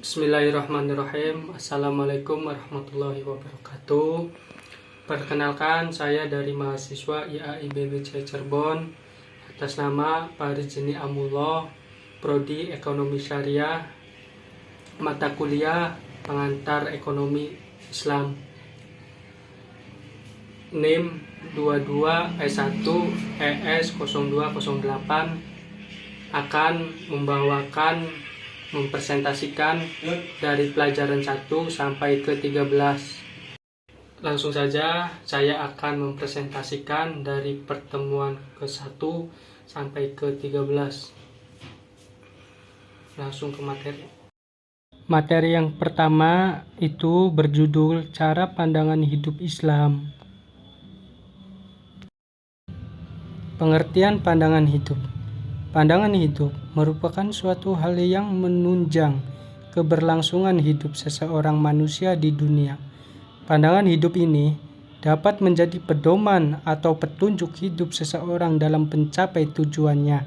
Bismillahirrahmanirrahim. Assalamualaikum warahmatullahi wabarakatuh. Perkenalkan, saya dari mahasiswa IAIBBC Cirebon atas nama Farizini Amullah, Prodi Ekonomi Syariah, mata kuliah pengantar ekonomi Islam. NIM 22 S1 ES 0208 akan mempresentasikan dari pelajaran 1 sampai ke 13. Langsung saja saya akan mempresentasikan dari pertemuan ke-1 sampai ke 13. Langsung ke materi. Materi yang pertama itu berjudul Cara Pandangan Hidup Islam. Pengertian pandangan hidup. Pandangan hidup merupakan suatu hal yang menunjang keberlangsungan hidup seseorang manusia di dunia. Pandangan hidup ini dapat menjadi pedoman atau petunjuk hidup seseorang dalam mencapai tujuannya.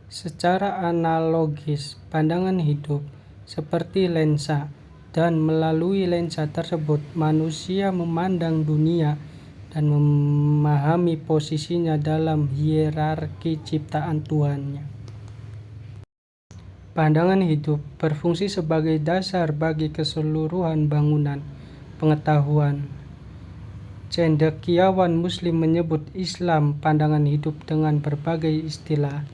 Secara analogis, pandangan hidup seperti lensa, dan melalui lensa tersebut manusia memandang dunia dan memahami posisinya dalam hierarki ciptaan Tuhannya. Pandangan hidup berfungsi sebagai dasar bagi keseluruhan bangunan pengetahuan. Cendekiawan Muslim menyebut Islam pandangan hidup dengan berbagai istilah.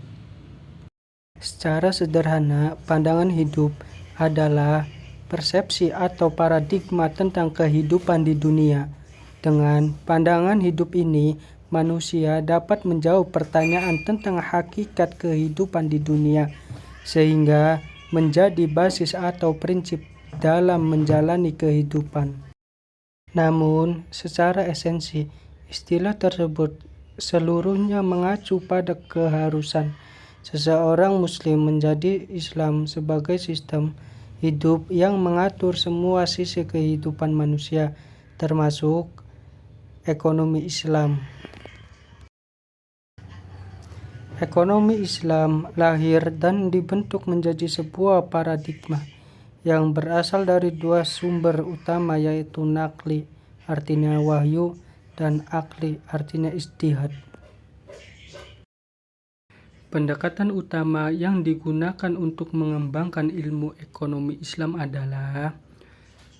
Secara sederhana, pandangan hidup adalah persepsi atau paradigma tentang kehidupan di dunia. Dengan pandangan hidup ini, manusia dapat menjawab pertanyaan tentang hakikat kehidupan di dunia, sehingga menjadi basis atau prinsip dalam menjalani kehidupan. Namun, secara esensi, istilah tersebut seluruhnya mengacu pada keharusan seseorang Muslim menjadi Islam sebagai sistem hidup yang mengatur semua sisi kehidupan manusia, termasuk ekonomi Islam. Ekonomi Islam lahir dan dibentuk menjadi sebuah paradigma yang berasal dari dua sumber utama, yaitu nakli, artinya wahyu, dan akli, artinya ijtihad. Pendekatan utama yang digunakan untuk mengembangkan ilmu ekonomi Islam adalah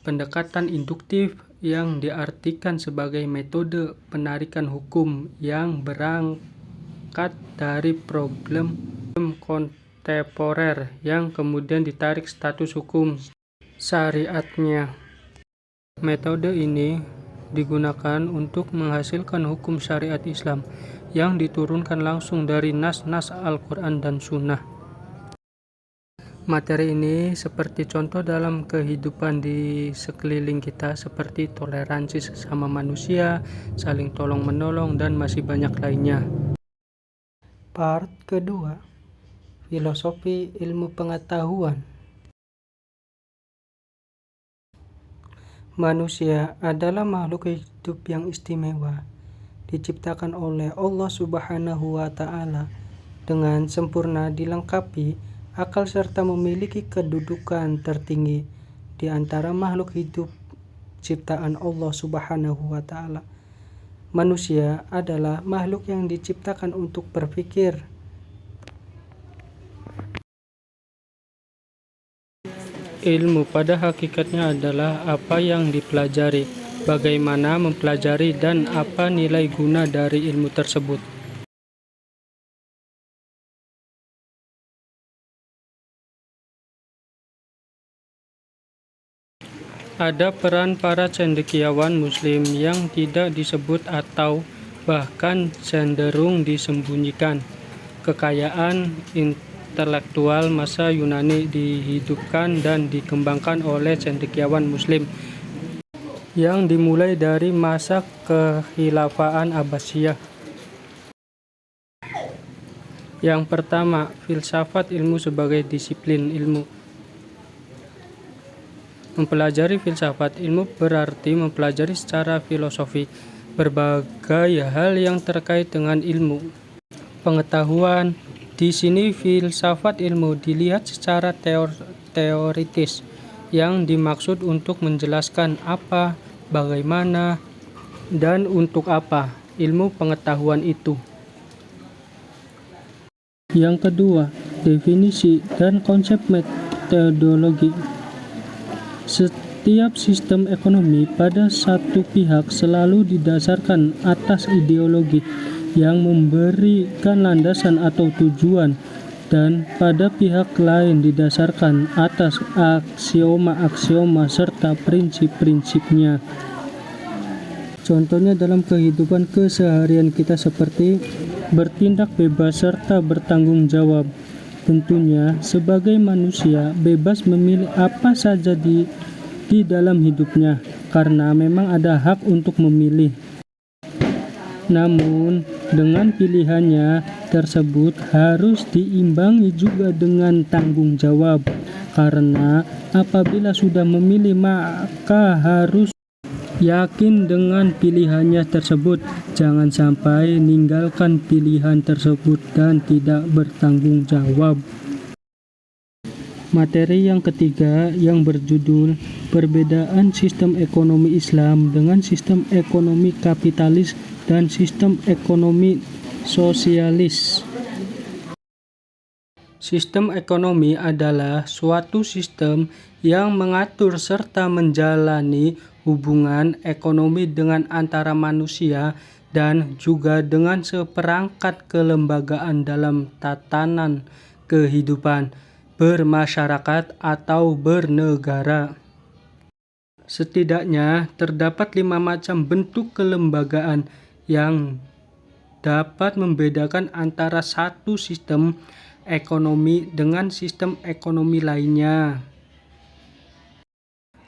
pendekatan induktif, yang diartikan sebagai metode penarikan hukum yang berangkat dari problem kontemporer yang kemudian ditarik status hukum syariatnya. Metode ini digunakan untuk menghasilkan hukum syariat Islam yang diturunkan langsung dari nas-nas Al-Quran dan Sunnah. Materi ini seperti contoh dalam kehidupan di sekeliling kita, seperti toleransi sesama manusia, saling tolong-menolong, dan masih banyak lainnya. Part kedua, filosofi ilmu pengetahuan. Manusia adalah makhluk hidup yang istimewa, diciptakan oleh Allah Subhanahu wa Ta'ala dengan sempurna, dilengkapi akal serta memiliki kedudukan tertinggi di antara makhluk hidup ciptaan Allah Subhanahu wa Ta'ala. Manusia adalah makhluk yang diciptakan untuk berpikir. Ilmu pada hakikatnya adalah apa yang dipelajari, bagaimana mempelajari, dan apa nilai guna dari ilmu tersebut. Ada peran para cendekiawan Muslim yang tidak disebut atau bahkan cenderung disembunyikan. Kekayaan intelektual masa Yunani dihidupkan dan dikembangkan oleh cendekiawan Muslim yang dimulai dari masa kekhilafaan Abbasiyah. Yang pertama, filsafat ilmu sebagai disiplin ilmu. Mempelajari filsafat ilmu berarti mempelajari secara filosofi berbagai hal yang terkait dengan ilmu, pengetahuan, Di sini filsafat ilmu dilihat secara teoritis, yang dimaksud untuk menjelaskan apa, bagaimana, dan untuk apa ilmu pengetahuan itu. Yang kedua, definisi dan konsep metodologi. Setiap sistem ekonomi pada satu pihak selalu didasarkan atas ideologi yang memberikan landasan atau tujuan, dan pada pihak lain didasarkan atas aksioma-aksioma serta prinsip-prinsipnya. Contohnya dalam kehidupan keseharian kita seperti bertindak bebas serta bertanggung jawab. Tentunya sebagai manusia bebas memilih apa saja di dalam hidupnya, karena memang ada hak untuk memilih. Namun, dengan pilihannya tersebut harus diimbangi juga dengan tanggung jawab, karena apabila sudah memilih maka harus yakin dengan pilihannya tersebut. Jangan sampai meninggalkan pilihan tersebut dan tidak bertanggung jawab. Materi yang ketiga yang berjudul Perbedaan Sistem Ekonomi Islam dengan Sistem Ekonomi Kapitalis dan Sistem Ekonomi Sosialis. Sistem ekonomi adalah suatu sistem yang mengatur serta menjalani hubungan ekonomi dengan antara manusia dan juga dengan seperangkat kelembagaan dalam tatanan kehidupan bermasyarakat atau bernegara. Setidaknya terdapat 5 macam bentuk kelembagaan yang dapat membedakan antara satu sistem ekonomi dengan sistem ekonomi lainnya.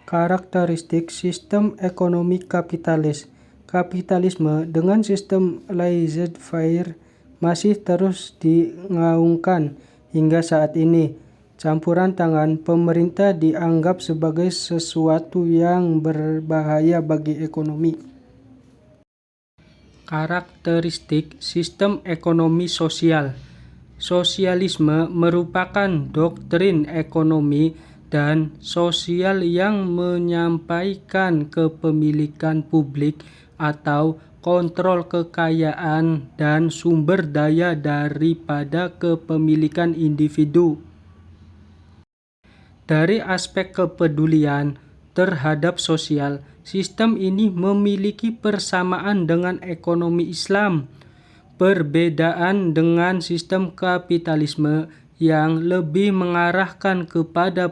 Karakteristik sistem ekonomi kapitalis. Kapitalisme dengan sistem laissez-faire masih terus digaungkan hingga saat ini. Campuran tangan pemerintah dianggap sebagai sesuatu yang berbahaya bagi ekonomi. Karakteristik sistem ekonomi sosial. Sosialisme merupakan doktrin ekonomi dan sosial yang menyampaikan kepemilikan publik atau kontrol kekayaan dan sumber daya daripada kepemilikan individu. Dari aspek kepedulian terhadap sosial, sistem ini memiliki persamaan dengan ekonomi Islam. Perbedaan dengan sistem kapitalisme yang lebih mengarahkan kepada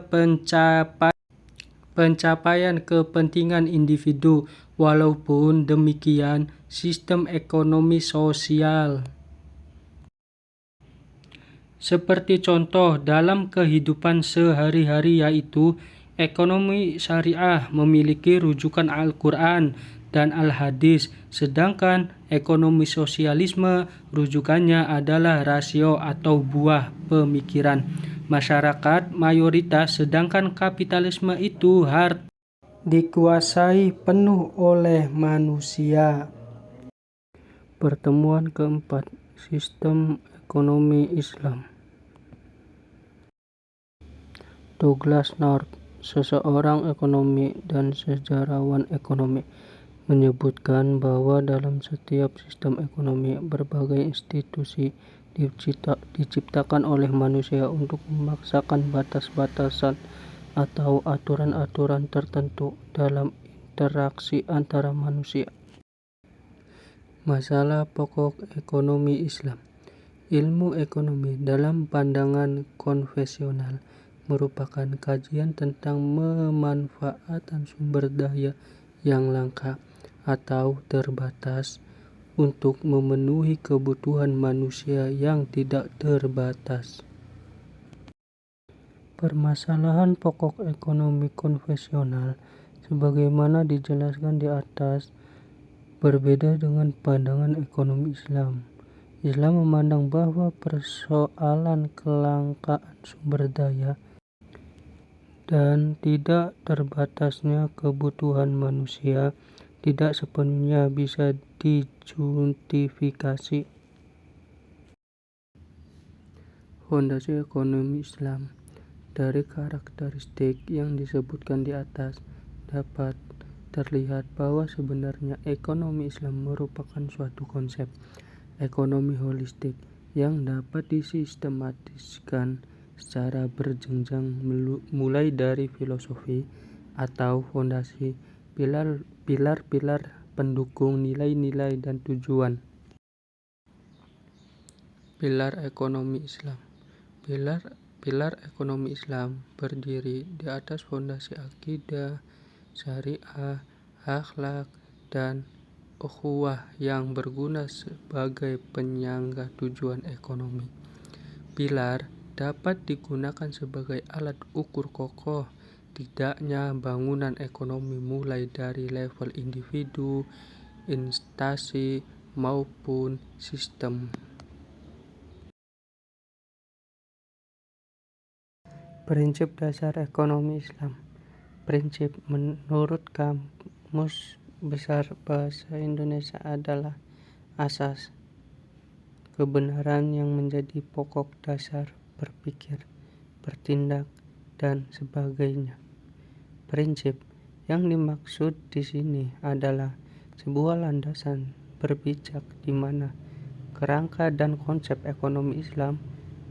pencapaian kepentingan individu. Walaupun demikian, sistem ekonomi sosial seperti contoh dalam kehidupan sehari-hari yaitu ekonomi syariah memiliki rujukan Al-Quran dan Al-Hadis, sedangkan ekonomi sosialisme rujukannya adalah rasio atau buah pemikiran masyarakat mayoritas, sedangkan kapitalisme itu dikuasai penuh oleh manusia. Pertemuan keempat, sistem ekonomi Islam. Douglas North, seseorang ekonomi dan sejarawan ekonomi, menyebutkan bahwa dalam setiap sistem ekonomi, berbagai institusi diciptakan oleh manusia untuk memaksakan batas-batasan atau aturan-aturan tertentu dalam interaksi antara manusia. Masalah pokok ekonomi Islam. Ilmu ekonomi dalam pandangan konvensional merupakan kajian tentang pemanfaatan sumber daya yang langka atau terbatas untuk memenuhi kebutuhan manusia yang tidak terbatas. Permasalahan pokok ekonomi konvensional sebagaimana dijelaskan di atas berbeda dengan pandangan ekonomi Islam. Islam memandang bahwa persoalan kelangkaan sumber daya dan tidak terbatasnya kebutuhan manusia tidak sepenuhnya bisa dijustifikasi. Fondasi ekonomi Islam. Dari karakteristik yang disebutkan di atas, dapat terlihat bahwa sebenarnya ekonomi Islam merupakan suatu konsep ekonomi holistik yang dapat disistematiskan secara berjenjang mulai dari filosofi atau fondasi, pilar-pilar pendukung nilai-nilai dan tujuan. Pilar ekonomi Islam. Pilar ekonomi Islam berdiri di atas fondasi akidah, syariah, akhlak, dan ukhuwah yang berguna sebagai penyangga tujuan ekonomi. Pilar dapat digunakan sebagai alat ukur kokoh tidaknya bangunan ekonomi mulai dari level individu, instansi, maupun sistem. Prinsip dasar ekonomi Islam. Prinsip menurut Kamus Besar Bahasa Indonesia adalah asas, kebenaran yang menjadi pokok dasar berpikir, bertindak, dan sebagainya. Prinsip yang dimaksud di sini adalah sebuah landasan berpijak di mana kerangka dan konsep ekonomi Islam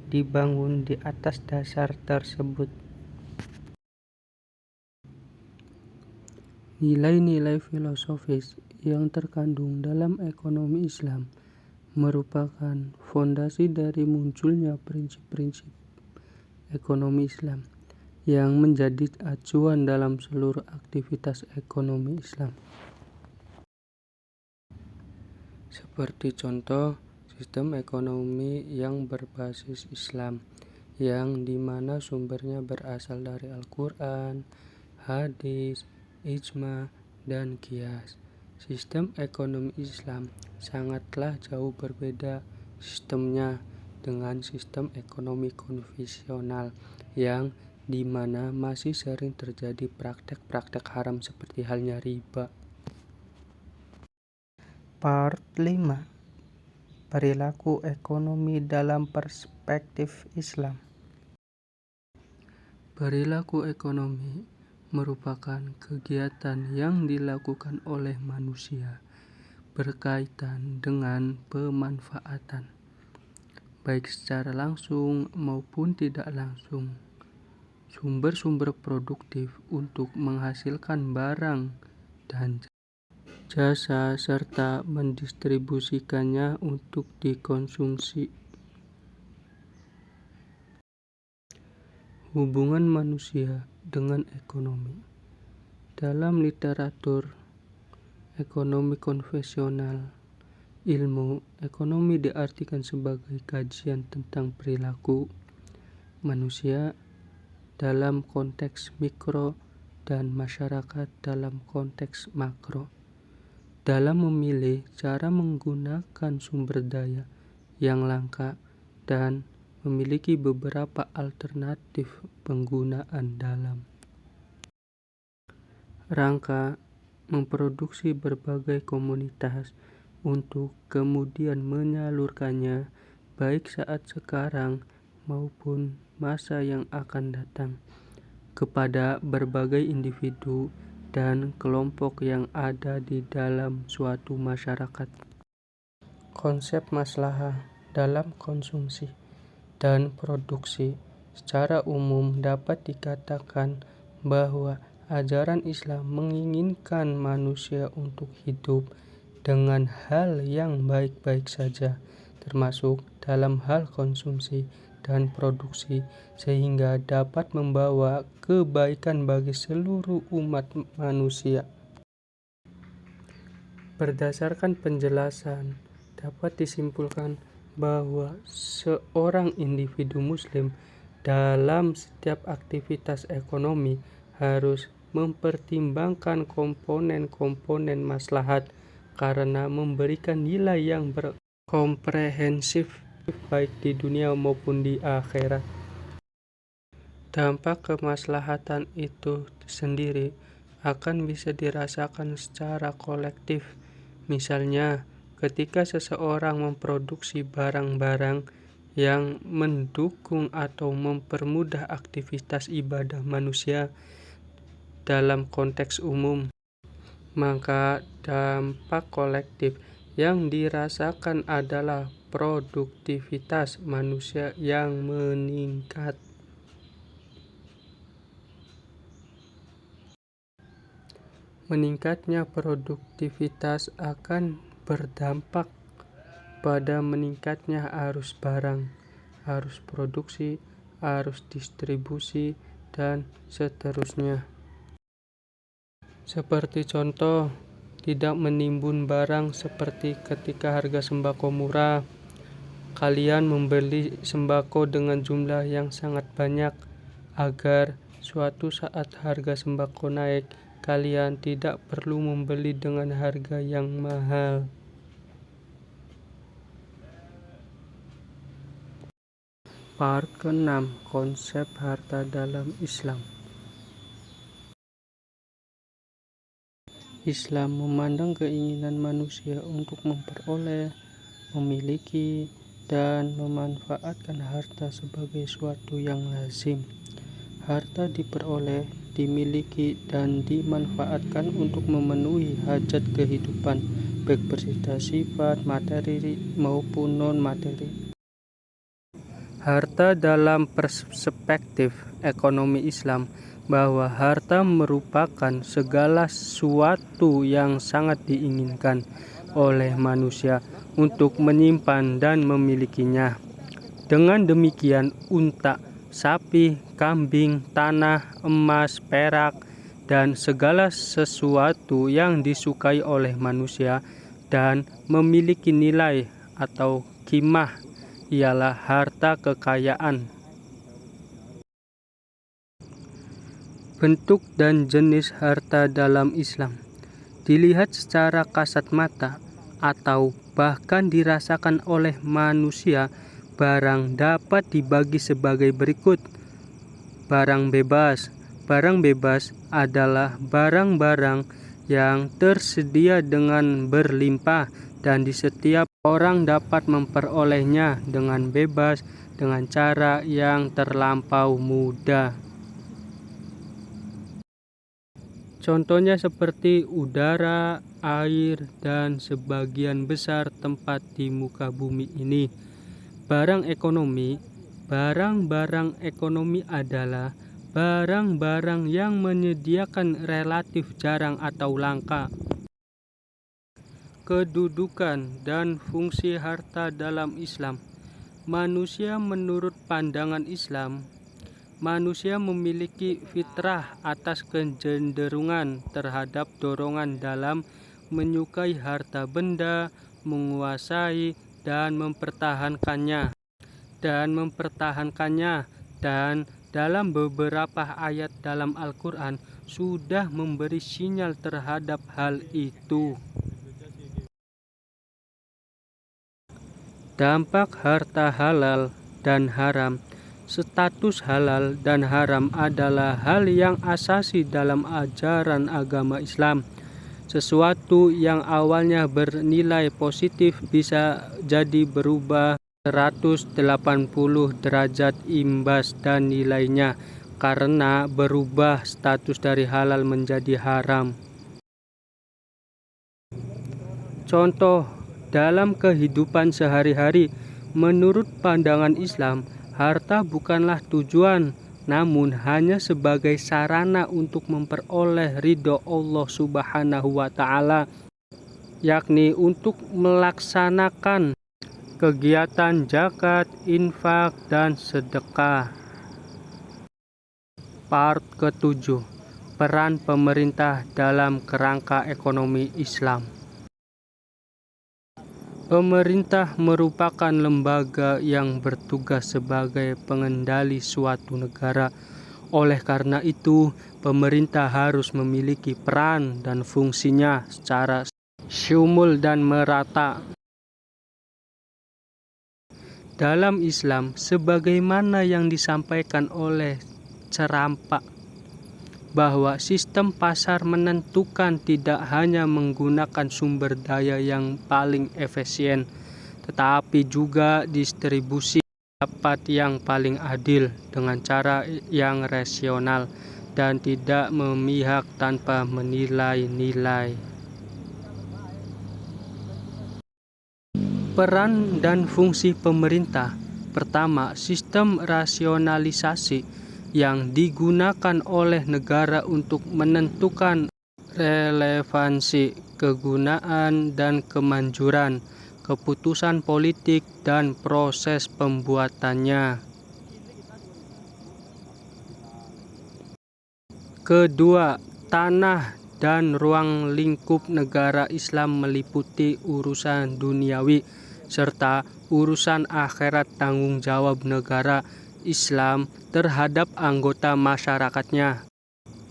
dibangun di atas dasar tersebut. Nilai-nilai filosofis yang terkandung dalam ekonomi Islam merupakan fondasi dari munculnya prinsip-prinsip ekonomi Islam yang menjadi acuan dalam seluruh aktivitas ekonomi Islam. Seperti contoh, sistem ekonomi yang berbasis Islam, yang dimana sumbernya berasal dari Al-Quran, hadis, ijma, dan qiyas. Sistem ekonomi Islam sangatlah jauh berbeda sistemnya dengan sistem ekonomi konvensional yang dimana masih sering terjadi praktek-praktek haram seperti halnya riba. Part 5. Perilaku ekonomi dalam perspektif Islam. Perilaku ekonomi merupakan kegiatan yang dilakukan oleh manusia berkaitan dengan pemanfaatan, baik secara langsung maupun tidak langsung, sumber-sumber produktif untuk menghasilkan barang dan jasa serta mendistribusikannya untuk dikonsumsi. Hubungan manusia dengan ekonomi. Dalam literatur ekonomi konvensional, ilmu ekonomi diartikan sebagai kajian tentang perilaku manusia dalam konteks mikro dan masyarakat dalam konteks makro, dalam memilih cara menggunakan sumber daya yang langka dan memiliki beberapa alternatif penggunaan dalam rangka memproduksi berbagai komoditas untuk kemudian menyalurkannya baik saat sekarang maupun masa yang akan datang kepada berbagai individu dan kelompok yang ada di dalam suatu masyarakat. Konsep maslahah dalam konsumsi dan produksi secara umum dapat dikatakan bahwa ajaran Islam menginginkan manusia untuk hidup dengan hal yang baik-baik saja, termasuk dalam hal konsumsi dan produksi, sehingga dapat membawa kebaikan bagi seluruh umat manusia. Berdasarkan penjelasan, dapat disimpulkan bahwa seorang individu muslim dalam setiap aktivitas ekonomi harus mempertimbangkan komponen-komponen maslahat karena memberikan nilai yang berkomprehensif baik di dunia maupun di akhirat. Dampak kemaslahatan itu sendiri akan bisa dirasakan secara kolektif. Misalnya, ketika seseorang memproduksi barang-barang yang mendukung atau mempermudah aktivitas ibadah manusia dalam konteks umum, maka dampak kolektif yang dirasakan adalah produktivitas manusia yang meningkat. Meningkatnya produktivitas akan berdampak pada meningkatnya arus barang, arus produksi, arus distribusi, dan seterusnya. Seperti contoh, tidak menimbun barang seperti ketika harga sembako murah. Kalian membeli sembako dengan jumlah yang sangat banyak agar suatu saat harga sembako naik, kalian tidak perlu membeli dengan harga yang mahal. Part ke-6, konsep harta dalam Islam. Islam memandang keinginan manusia untuk memperoleh, memiliki, dan memanfaatkan harta sebagai suatu yang lazim. Harta diperoleh, dimiliki, dan dimanfaatkan untuk memenuhi hajat kehidupan, baik bersifat sifat materi maupun non-materi. Harta dalam perspektif ekonomi Islam, bahwa harta merupakan segala sesuatu yang sangat diinginkan oleh manusia untuk menyimpan dan memilikinya. Dengan demikian, unta, sapi, kambing, tanah, emas, perak, dan segala sesuatu yang disukai oleh manusia dan memiliki nilai atau qimah ialah harta kekayaan. Bentuk dan jenis harta dalam Islam dilihat secara kasat mata atau bahkan dirasakan oleh manusia. Barang dapat dibagi sebagai berikut. Barang bebas. Barang bebas adalah barang-barang yang tersedia dengan berlimpah dan di setiap orang dapat memperolehnya dengan bebas dengan cara yang terlampau mudah. Contohnya seperti udara, air, dan sebagian besar tempat di muka bumi ini. Barang-barang ekonomi adalah barang-barang yang menyediakan relatif jarang atau langka. Kedudukan dan fungsi harta dalam Islam. Manusia menurut pandangan Islam, manusia memiliki fitrah atas kecenderungan terhadap dorongan dalam menyukai harta benda, menguasai dan mempertahankannya. Dan dalam beberapa ayat dalam Al-Quran sudah memberi sinyal terhadap hal itu. Dampak harta halal dan haram. Status halal dan haram adalah hal yang asasi dalam ajaran agama Islam. Sesuatu yang awalnya bernilai positif bisa jadi berubah 180 derajat imbas dan nilainya karena berubah status dari halal menjadi haram. Contoh dalam kehidupan sehari-hari, menurut pandangan Islam, harta bukanlah tujuan, namun hanya sebagai sarana untuk memperoleh ridho Allah Subhanahu wa Ta'ala, yakni untuk melaksanakan kegiatan zakat, infak, dan sedekah. Part ke-7, peran pemerintah dalam kerangka ekonomi Islam. Pemerintah merupakan lembaga yang bertugas sebagai pengendali suatu negara. Oleh karena itu, pemerintah harus memiliki peran dan fungsinya secara syumul dan merata. Dalam Islam, sebagaimana yang disampaikan oleh Cerampak, bahwa sistem pasar menentukan tidak hanya menggunakan sumber daya yang paling efisien, tetapi juga distribusi pendapat yang paling adil dengan cara yang rasional dan tidak memihak tanpa menilai-nilai. Peran dan fungsi pemerintah. Pertama, sistem rasionalisasi yang digunakan oleh negara untuk menentukan relevansi, kegunaan, dan kemanjuran keputusan politik dan proses pembuatannya. Kedua, tanah dan ruang lingkup negara Islam meliputi urusan duniawi serta urusan akhirat. Tanggung jawab negara Islam terhadap anggota masyarakatnya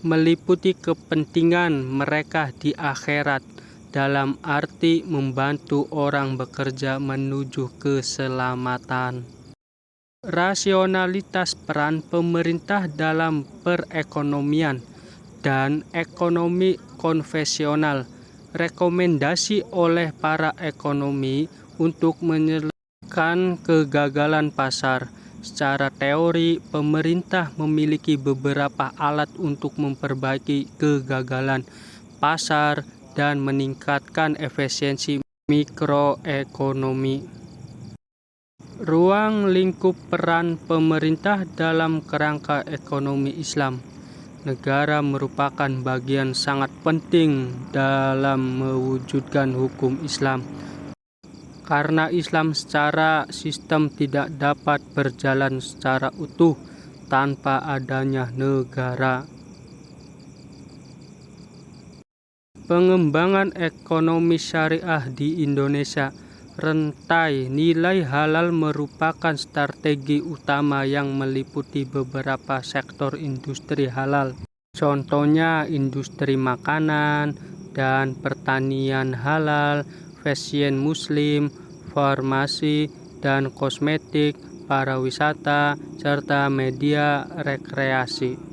meliputi kepentingan mereka di akhirat dalam arti membantu orang bekerja menuju keselamatan. Rasionalitas peran pemerintah dalam perekonomian dan ekonomi konvensional. Rekomendasi oleh para ekonomi untuk menyelesaikan kegagalan pasar. Secara teori, pemerintah memiliki beberapa alat untuk memperbaiki kegagalan pasar dan meningkatkan efisiensi mikroekonomi. Ruang lingkup peran pemerintah dalam kerangka ekonomi Islam. Negara merupakan bagian sangat penting dalam mewujudkan hukum Islam. Karena Islam secara sistem tidak dapat berjalan secara utuh tanpa adanya negara. Pengembangan ekonomi syariah di Indonesia. Rantai nilai halal merupakan strategi utama yang meliputi beberapa sektor industri halal. Contohnya industri makanan dan pertanian halal, fashion muslim, farmasi dan kosmetik, pariwisata, serta media rekreasi.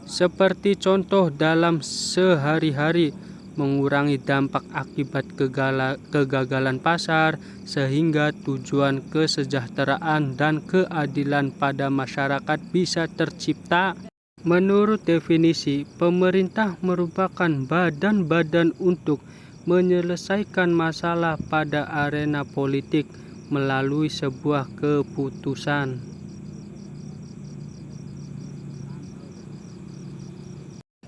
Seperti contoh dalam sehari-hari, mengurangi dampak akibat kegagalan pasar sehingga tujuan kesejahteraan dan keadilan pada masyarakat bisa tercipta. Menurut definisi, pemerintah merupakan badan-badan untuk menyelesaikan masalah pada arena politik melalui sebuah keputusan.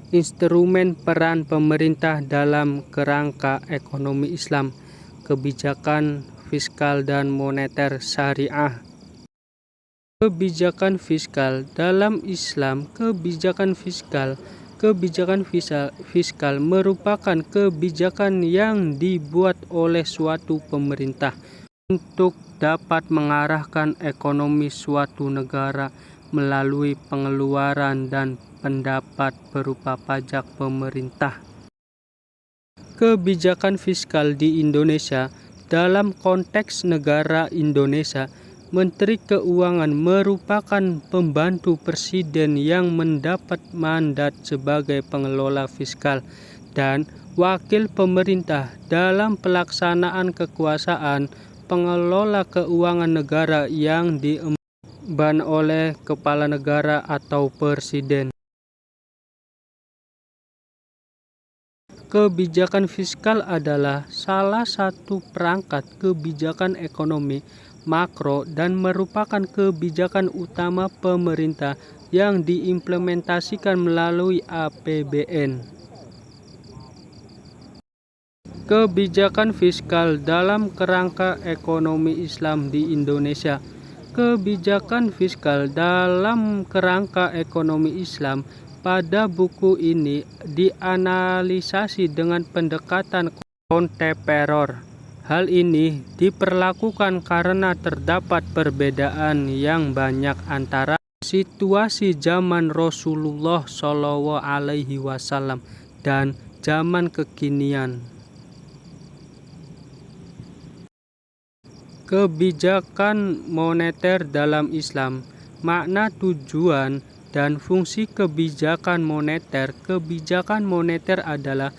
Instrumen peran pemerintah dalam kerangka ekonomi Islam. Kebijakan fiskal dan moneter syariah. Kebijakan fiskal dalam Islam. Kebijakan fiskal merupakan kebijakan yang dibuat oleh suatu pemerintah untuk dapat mengarahkan ekonomi suatu negara melalui pengeluaran dan pendapat berupa pajak pemerintah. Kebijakan fiskal di Indonesia. Dalam konteks negara Indonesia, Menteri Keuangan merupakan pembantu presiden yang mendapat mandat sebagai pengelola fiskal dan wakil pemerintah dalam pelaksanaan kekuasaan pengelola keuangan negara yang diemban oleh kepala negara atau presiden. Kebijakan fiskal adalah salah satu perangkat kebijakan ekonomi makro dan merupakan kebijakan utama pemerintah yang diimplementasikan melalui APBN. Kebijakan fiskal dalam kerangka ekonomi Islam di Indonesia. Kebijakan fiskal dalam kerangka ekonomi Islam pada buku ini dianalisasi dengan pendekatan kontemporer. Hal ini diperlakukan karena terdapat perbedaan yang banyak antara situasi zaman Rasulullah SAW dan zaman kekinian. Kebijakan moneter dalam Islam. Makna, tujuan, dan fungsi kebijakan moneter. Kebijakan moneter adalah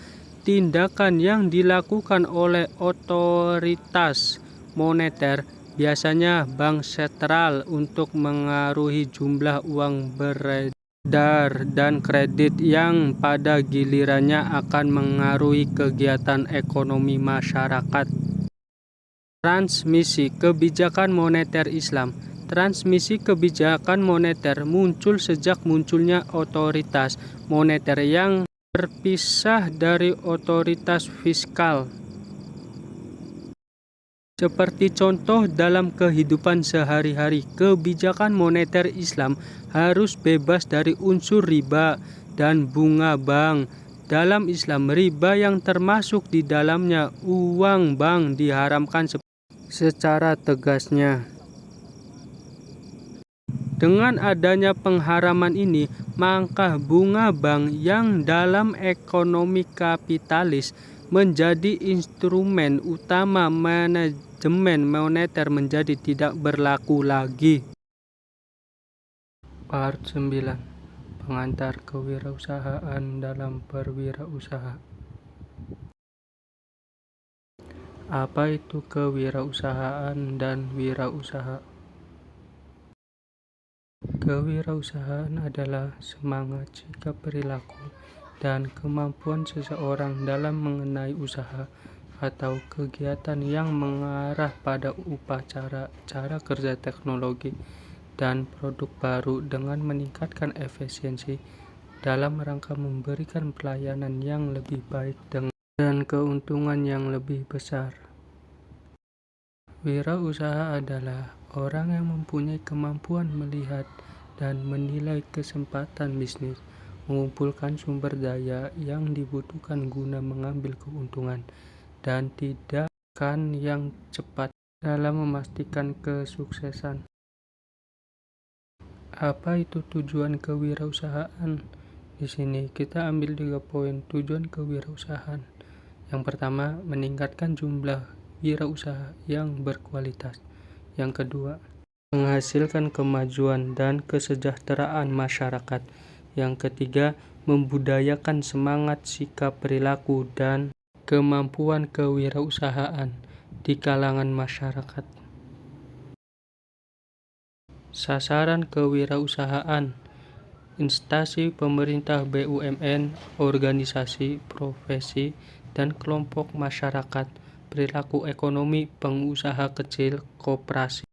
tindakan yang dilakukan oleh otoritas moneter, biasanya bank sentral untuk mengaruhi jumlah uang beredar dan kredit yang pada gilirannya akan mengaruhi kegiatan ekonomi masyarakat. Transmisi kebijakan moneter Islam. Transmisi kebijakan moneter muncul sejak munculnya otoritas moneter yang terpisah dari otoritas fiskal. Seperti contoh dalam kehidupan sehari-hari, kebijakan moneter Islam harus bebas dari unsur riba dan bunga bank. Dalam Islam, riba yang termasuk di dalamnya uang bank diharamkan secara tegasnya. Dengan adanya pengharaman ini, maka bunga bank yang dalam ekonomi kapitalis menjadi instrumen utama manajemen moneter menjadi tidak berlaku lagi. Part 9. Pengantar kewirausahaan dalam berwirausaha. Apa itu kewirausahaan dan wirausaha? Kewirausahaan adalah semangat, sikap perilaku, dan kemampuan seseorang dalam mengenai usaha atau kegiatan yang mengarah pada upacara, cara kerja teknologi, dan produk baru dengan meningkatkan efisiensi dalam rangka memberikan pelayanan yang lebih baik dan keuntungan yang lebih besar. Wirausaha adalah orang yang mempunyai kemampuan melihat dan menilai kesempatan bisnis, mengumpulkan sumber daya yang dibutuhkan guna mengambil keuntungan, dan tindakan yang cepat dalam memastikan kesuksesan. Apa itu tujuan kewirausahaan? Di sini kita ambil 3 poin tujuan kewirausahaan. Yang pertama, meningkatkan jumlah wirausaha yang berkualitas. Yang kedua, menghasilkan kemajuan dan kesejahteraan masyarakat. Yang ketiga, membudayakan semangat, sikap perilaku, dan kemampuan kewirausahaan di kalangan masyarakat. Sasaran kewirausahaan: instansi pemerintah, BUMN, organisasi, profesi, dan kelompok masyarakat, perilaku ekonomi, pengusaha kecil, koperasi.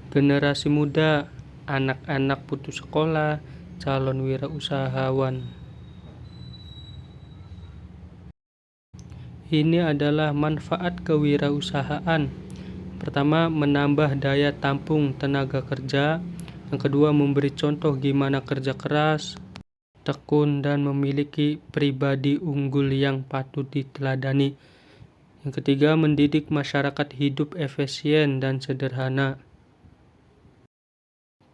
Generasi muda, anak-anak putus sekolah, calon wirausahawan. Ini adalah manfaat kewirausahaan. Pertama, menambah daya tampung tenaga kerja. Yang kedua, memberi contoh gimana kerja keras, tekun, dan memiliki pribadi unggul yang patut diteladani. Yang ketiga, mendidik masyarakat hidup efisien dan sederhana.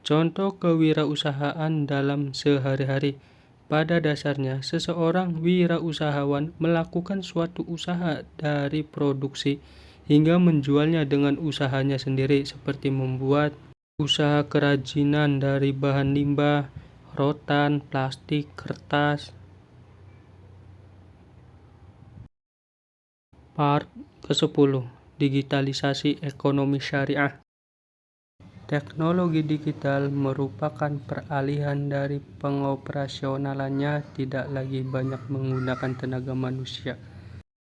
Contoh kewirausahaan dalam sehari-hari. Pada dasarnya, seseorang wirausahawan melakukan suatu usaha dari produksi hingga menjualnya dengan usahanya sendiri, seperti membuat usaha kerajinan dari bahan limbah, rotan, plastik, kertas. Part ke-10. Digitalisasi ekonomi syariah. Teknologi digital merupakan peralihan dari pengoperasionalannya tidak lagi banyak menggunakan tenaga manusia,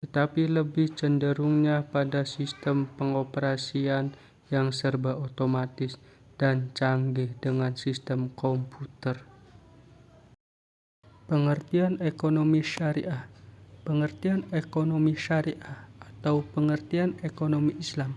tetapi lebih cenderungnya pada sistem pengoperasian yang serba otomatis dan canggih dengan sistem komputer. Pengertian ekonomi syariah. Pengertian ekonomi syariah atau pengertian ekonomi Islam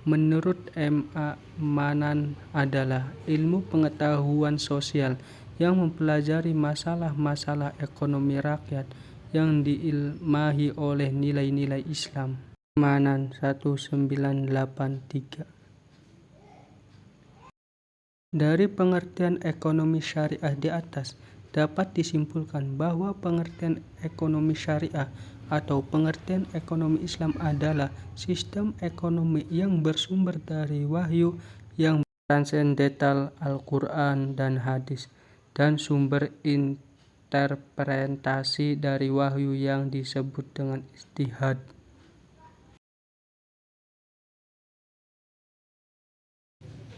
menurut M.A. Manan adalah ilmu pengetahuan sosial yang mempelajari masalah-masalah ekonomi rakyat yang diilmahi oleh nilai-nilai Islam. Manan 1983. Dari pengertian ekonomi syariah di atas, dapat disimpulkan bahwa pengertian ekonomi syariah atau pengertian ekonomi Islam adalah sistem ekonomi yang bersumber dari wahyu yang transendental Al-Quran dan hadis, dan sumber interpretasi dari wahyu yang disebut dengan ijtihad.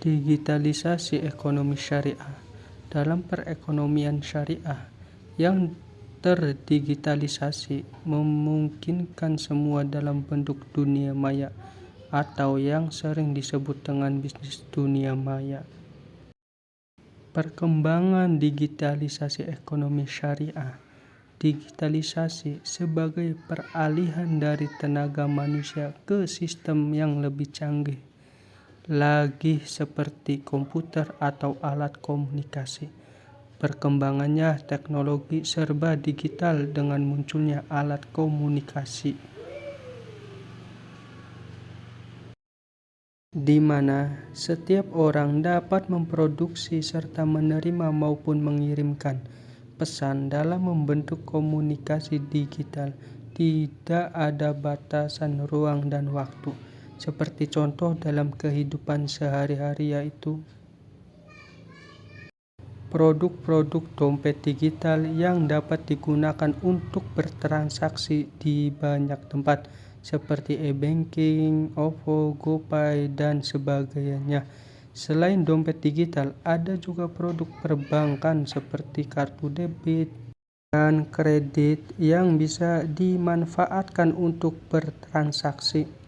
Digitalisasi ekonomi syariah. Dalam perekonomian syariah yang terdigitalisasi memungkinkan semua dalam bentuk dunia maya atau yang sering disebut dengan bisnis dunia maya. Perkembangan digitalisasi ekonomi syariah. Digitalisasi sebagai peralihan dari tenaga manusia ke sistem yang lebih canggih lagi seperti komputer atau alat komunikasi. Perkembangannya teknologi serba digital dengan munculnya alat komunikasi, di mana setiap orang dapat memproduksi serta menerima maupun mengirimkan pesan dalam membentuk komunikasi digital. Tidak ada batasan ruang dan waktu. Seperti contoh dalam kehidupan sehari-hari yaitu produk-produk dompet digital yang dapat digunakan untuk bertransaksi di banyak tempat seperti e-banking, OVO, GoPay, dan sebagainya. Selain dompet digital, ada juga produk perbankan seperti kartu debit dan kredit yang bisa dimanfaatkan untuk bertransaksi.